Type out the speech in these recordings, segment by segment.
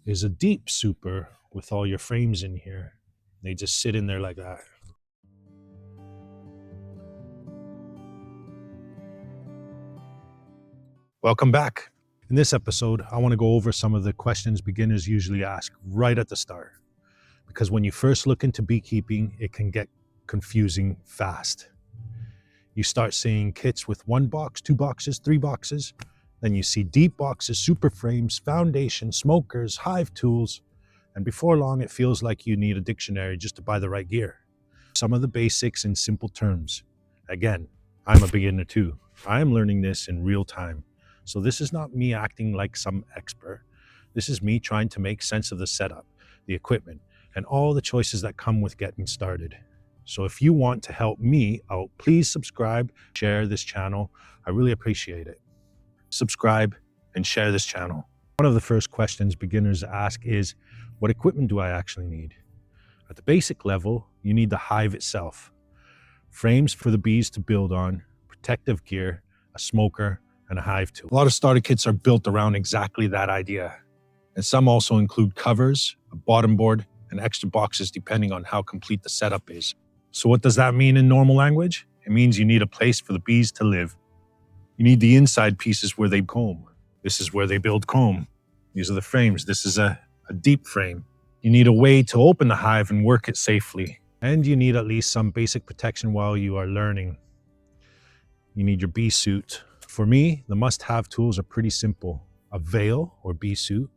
is a deep super with all your frames in here. They just sit in there like that. Welcome back. In this episode, I want to go over some of the questions beginners usually ask right at the start. Because when you first look into beekeeping, it can get confusing fast. You start seeing kits with 1 box, 2 boxes, 3 boxes. Then you see deep boxes, super frames, foundation, smokers, hive tools. And before long, it feels like you need a dictionary just to buy the right gear. Some of the basics in simple terms. Again, I'm a beginner too. I am learning this in real time. So this is not me acting like some expert. This is me trying to make sense of the setup, the equipment, and all the choices that come with getting started. So if you want to help me out, please subscribe, share this channel. I really appreciate it. Subscribe and share this channel. One of the first questions beginners ask is, what equipment do I actually need? At the basic level, you need the hive itself, frames for the bees to build on, protective gear, a smoker, and a hive tool. A lot of starter kits are built around exactly that idea. And some also include covers, a bottom board, and extra boxes depending on how complete the setup is. So what does that mean in normal language? It means you need a place for the bees to live. You need the inside pieces where they comb. This is where they build comb. These are the frames. This is a deep frame. You need a way to open the hive and work it safely. And you need at least some basic protection while you are learning. You need your bee suit. For me, the must-have tools are pretty simple. A veil or bee suit,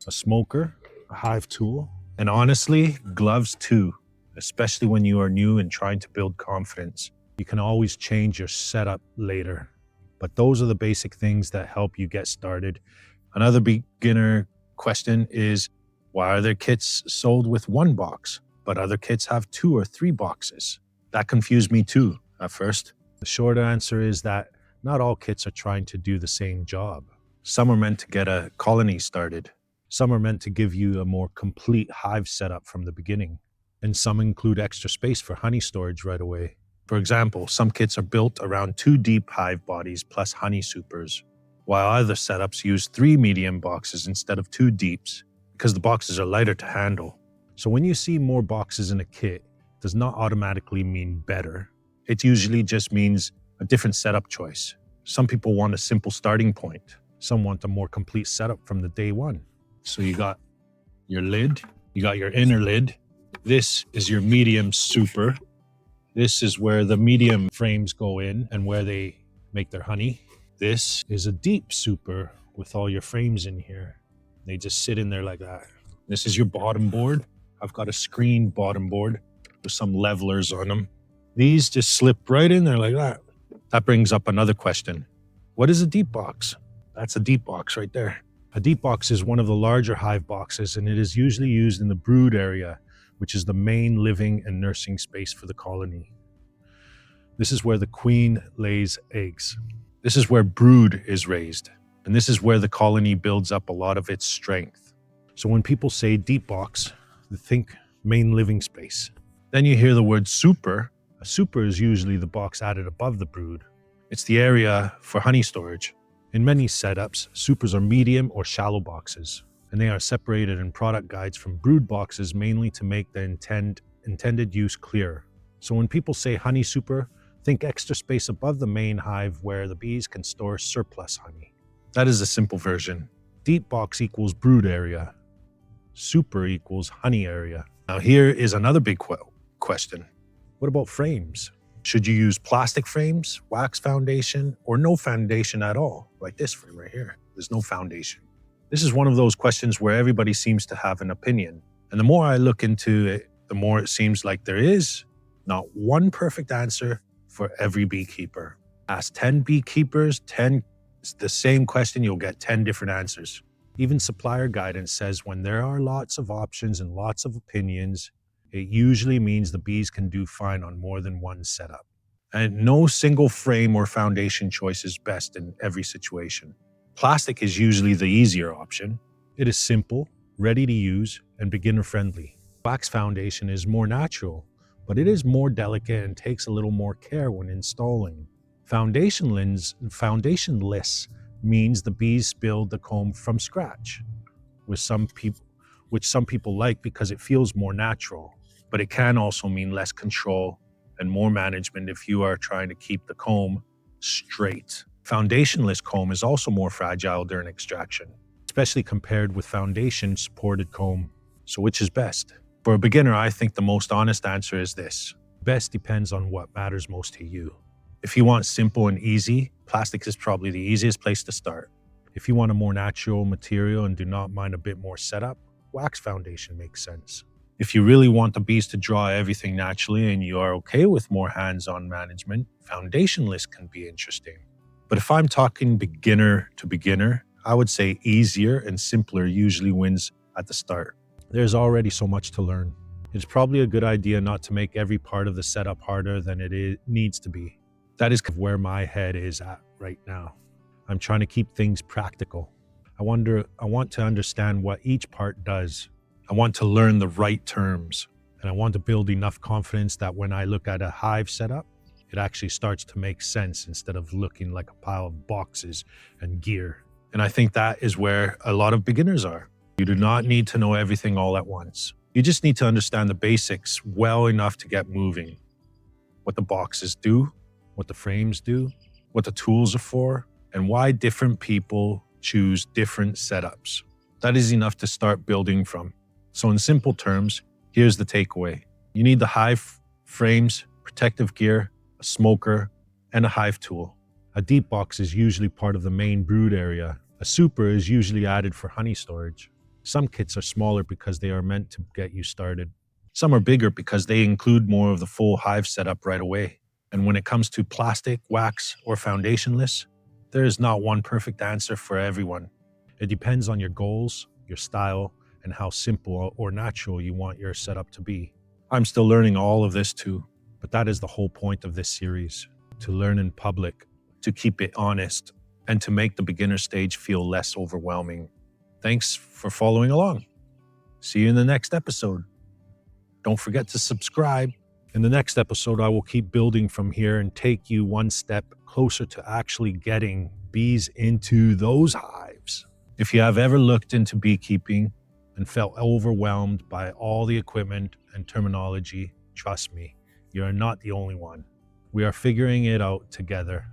a smoker, a hive tool, and honestly, gloves too, especially when you are new and trying to build confidence. You can always change your setup later, but those are the basic things that help you get started. Another beginner question is, why are there kits sold with 1 box, but other kits have 2 or 3 boxes? That confused me too at first. The short answer is that not all kits are trying to do the same job. Some are meant to get a colony started. Some are meant to give you a more complete hive setup from the beginning. And some include extra space for honey storage right away. For example, some kits are built around 2 deep hive bodies plus honey supers, while other setups use 3 medium boxes instead of 2 deeps, because the boxes are lighter to handle. So when you see more boxes in a kit, it does not automatically mean better. It usually just means a different setup choice. Some people want a simple starting point. Some want a more complete setup from the day one. So you got your lid, you got your inner lid. This is your medium super. This is where the medium frames go in and where they make their honey. This is a deep super with all your frames in here. They just sit in there like that. This is your bottom board. I've got a screen bottom board with some levelers on them. These just slip right in there like that. That brings up another question. What is a deep box? That's a deep box right there. A deep box is one of the larger hive boxes, and it is usually used in the brood area, which is the main living and nursing space for the colony. This is where the queen lays eggs. This is where brood is raised, and this is where the colony builds up a lot of its strength. So when people say deep box, they think main living space. Then you hear the word super. A super is usually the box added above the brood. It's the area for honey storage. In many setups, supers are medium or shallow boxes, and they are separated in product guides from brood boxes mainly to make the intended use clear. So when people say honey super, think extra space above the main hive where the bees can store surplus honey. That is a simple version. Deep box equals brood area. Super equals honey area. Now here is another big question. What about frames? Should you use plastic frames, wax foundation, or no foundation at all? Like this frame right here. There's no foundation. This is one of those questions where everybody seems to have an opinion. And the more I look into it, the more it seems like there is not one perfect answer for every beekeeper. Ask 10 beekeepers, 10 the same question, you'll get 10 different answers. Even supplier guidance says when there are lots of options and lots of opinions, it usually means the bees can do fine on more than one setup. And no single frame or foundation choice is best in every situation. Plastic is usually the easier option. It is simple, ready to use, and beginner-friendly. Wax foundation is more natural, but it is more delicate and takes a little more care when installing. Foundationless means the bees build the comb from scratch. with which some people like because it feels more natural. But it can also mean less control and more management if you are trying to keep the comb straight. Foundationless comb is also more fragile during extraction, especially compared with foundation-supported comb. So which is best? For a beginner, I think the most honest answer is this. Best depends on what matters most to you. If you want simple and easy, plastic is probably the easiest place to start. If you want a more natural material and do not mind a bit more setup, wax foundation makes sense. If you really want the bees to draw everything naturally and you are okay with more hands-on management, foundationless can be interesting. But if I'm talking beginner to beginner, I would say easier and simpler usually wins at the start. There's already so much to learn. It's probably a good idea not to make every part of the setup harder than it needs to be. That is where my head is at right now. I'm trying to keep things practical. I want to understand what each part does. I want to learn the right terms, and I want to build enough confidence that when I look at a hive setup, it actually starts to make sense instead of looking like a pile of boxes and gear. And I think that is where a lot of beginners are. You do not need to know everything all at once. You just need to understand the basics well enough to get moving. What the boxes do, what the frames do, what the tools are for, and why different people choose different setups. That is enough to start building from. So in simple terms, here's the takeaway. You need the hive frames, protective gear, a smoker, and a hive tool. A deep box is usually part of the main brood area. A super is usually added for honey storage. Some kits are smaller because they are meant to get you started. Some are bigger because they include more of the full hive setup right away. And when it comes to plastic, wax, or foundationless, there is not one perfect answer for everyone. It depends on your goals, your style, and how simple or natural you want your setup to be. I'm still learning all of this too, but that is the whole point of this series, to learn in public, to keep it honest, and to make the beginner stage feel less overwhelming. Thanks for following along. See you in the next episode. Don't forget to subscribe. In the next episode, I will keep building from here and take you one step closer to actually getting bees into those hives. If you have ever looked into beekeeping and felt overwhelmed by all the equipment and terminology, trust me, you are not the only one. We are figuring it out together.